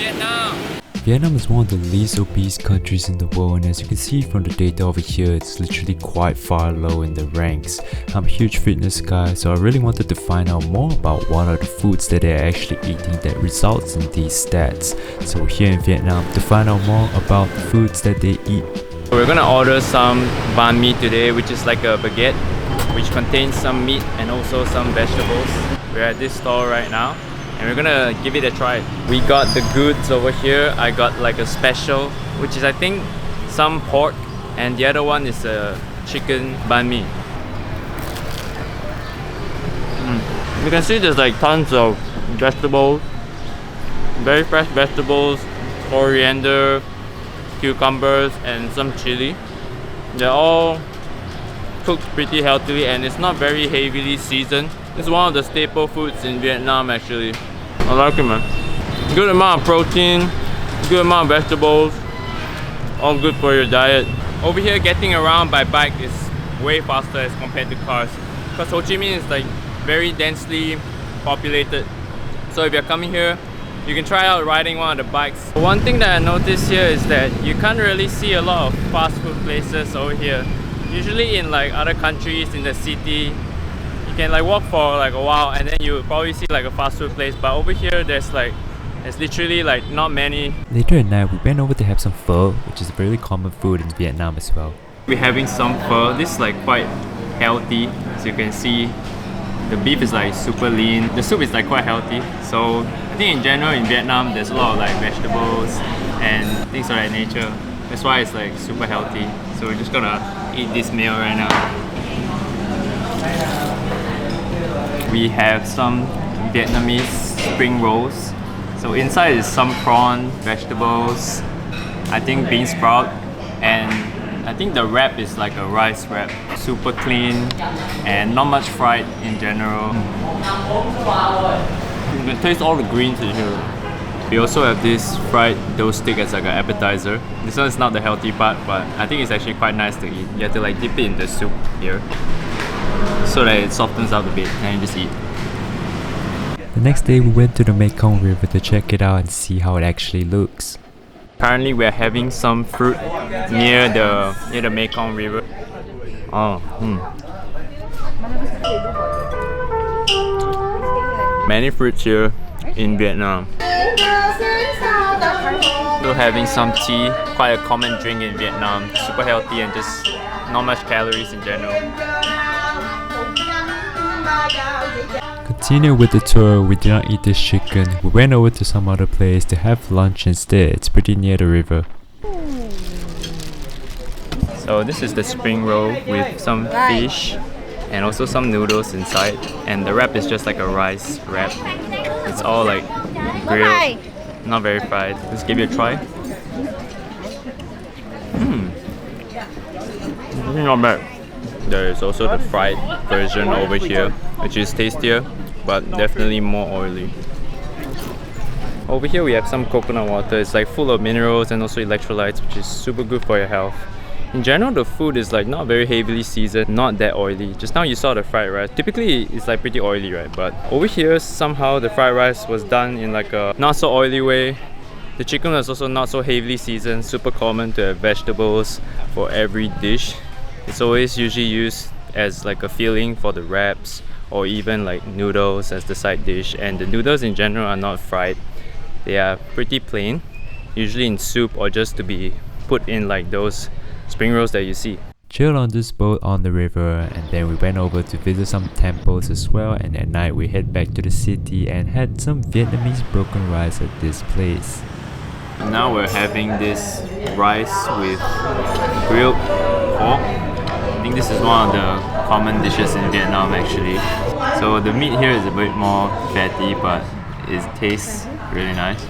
Vietnam! Vietnam is one of the least obese countries in the world, and as you can see from the data over here, it's literally quite far low in the ranks. I'm a huge fitness guy, so I really wanted to find out more about what are the foods that they're actually eating that results in these stats. So here in Vietnam, to find out more about the foods that they eat. We're gonna order some banh mi today, which is like a baguette, which contains some meat and also some vegetables. We're at this store right now, and we're gonna give it a try. We got the goods over here. I got like a special, which is I think some pork, and the other one is a chicken banh mi. You can see there's like tons of vegetables, very fresh vegetables, coriander, cucumbers, and some chili. They're all cooked pretty healthily, and it's not very heavily seasoned. It's one of the staple foods in Vietnam actually. I like it, man. Good amount of protein, good amount of vegetables, all good for your diet. Over here, getting around by bike is way faster as compared to cars, because Ho Chi Minh is like very densely populated. So if you're coming here, you can try out riding one of the bikes. One thing that I noticed here is that you can't really see a lot of fast food places over here. Usually in like other countries in the city, you can like walk for like a while and then you probably see like a fast food place, but over here there's literally like not many. Later at night, we went over to have some pho, which is a very common food in Vietnam as well. We're having some pho. This is like quite healthy, as you can see. The beef is like super lean. The soup is like quite healthy. So I think in general in Vietnam there's a lot of like vegetables and things of that nature. That's why it's like super healthy. So we're just gonna eat this meal right now. We have some Vietnamese spring rolls. So inside is some prawn, vegetables, I think bean sprout, and I think the wrap is like a rice wrap. Super clean and not much fried in general. You can taste all the greens in here. We also have this fried dough stick as like an appetizer. This one is not the healthy part, but I think it's actually quite nice to eat. You have to like dip it in the soup here so that it softens out a bit, and you just eat. The next day, we went to the Mekong River to check it out and see how it actually looks. Currently, we're having some fruit near the Mekong River. Many fruits here in Vietnam. Still having some tea, quite a common drink in Vietnam. Super healthy and just not much calories in general. Continue with the tour. We did not eat this chicken. We went over to some other place to have lunch instead. It's pretty near the river. So this is the spring roll with some fish and also some noodles inside, and the wrap is just like a rice wrap. It's all like grilled, not very fried. Let's give it a try. Not bad. There is also the fried version over here, which is tastier but definitely more oily. Over here we have some coconut water. It's like full of minerals and also electrolytes, which is super good for your health. In general, the food is like not very heavily seasoned, not that oily. Just now you saw the fried rice. Typically it's like pretty oily, right? But over here somehow the fried rice was done in like a not so oily way. The chicken was also not so heavily seasoned. Super common to have vegetables for every dish. It's always usually used as like a filling for the wraps, or even like noodles as the side dish. And the noodles in general are not fried. They are pretty plain, usually in soup or just to be put in like those spring rolls that you see. Chilled on this boat on the river, and then we went over to visit some temples as well, and at night we head back to the city and had some Vietnamese broken rice at this place. Now we're having this rice with grilled pork. I think this is one of the common dishes in Vietnam actually. So the meat here is a bit more fatty, but it tastes really nice.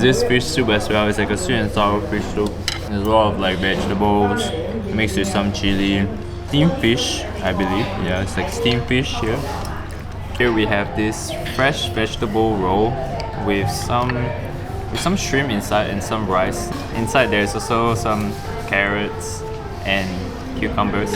This fish soup as well is like a sweet and sour fish soup. There's a lot of like vegetables mixed with some chili. Steamed fish, I believe. Yeah, it's like steamed fish here. Here we have this fresh vegetable roll with some shrimp inside and some rice. Inside there's also some carrots and cucumbers.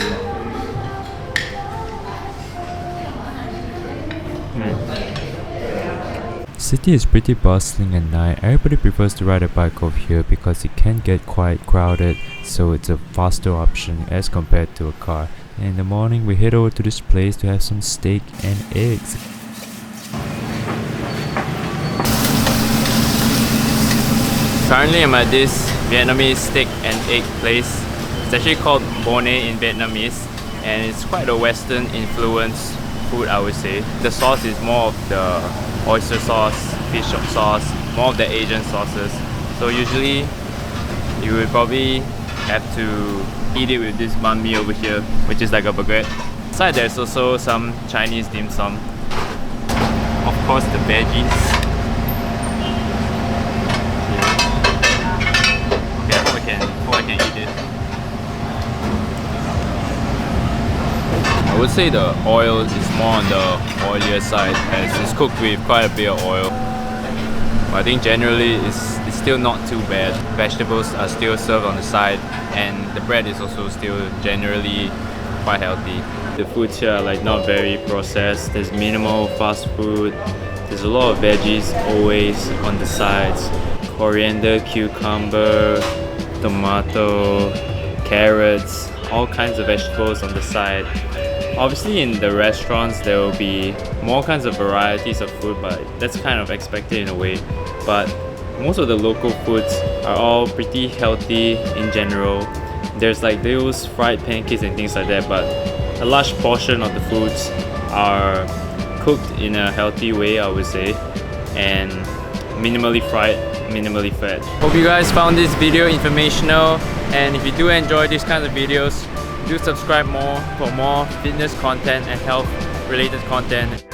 city is pretty bustling at night. Everybody prefers to ride a bike over here because it can get quite crowded, so it's a faster option as compared to a car. And in the morning we head over to this place to have some steak and eggs. Currently I'm at this Vietnamese steak and egg place. It's actually called Bonnet in Vietnamese, and it's quite a Western influenced food, I would say. The sauce is more of the oyster sauce, fish sauce, more of the Asian sauces. So usually you would probably have to eat it with this banh mi over here, which is like a baguette. Inside there's also some Chinese dim sum. Of course the veggies. Okay, I hope I can eat it. I would say the oil is more on the oilier side as it's cooked with quite a bit of oil. But I think generally it's still not too bad. Vegetables are still served on the side, and the bread is also still generally quite healthy. The foods here are like not very processed. There's minimal fast food. There's a lot of veggies always on the sides. Coriander, cucumber, tomato, carrots, all kinds of vegetables on the side. Obviously in the restaurants there will be more kinds of varieties of food, but that's kind of expected in a way. But most of the local foods are all pretty healthy in general. There's like those fried pancakes and things like that, but a large portion of the foods are cooked in a healthy way, I would say, and minimally fried, minimally fed. Hope you guys found this video informational, and if you do enjoy these kinds of videos, do subscribe more for more fitness content and health related content.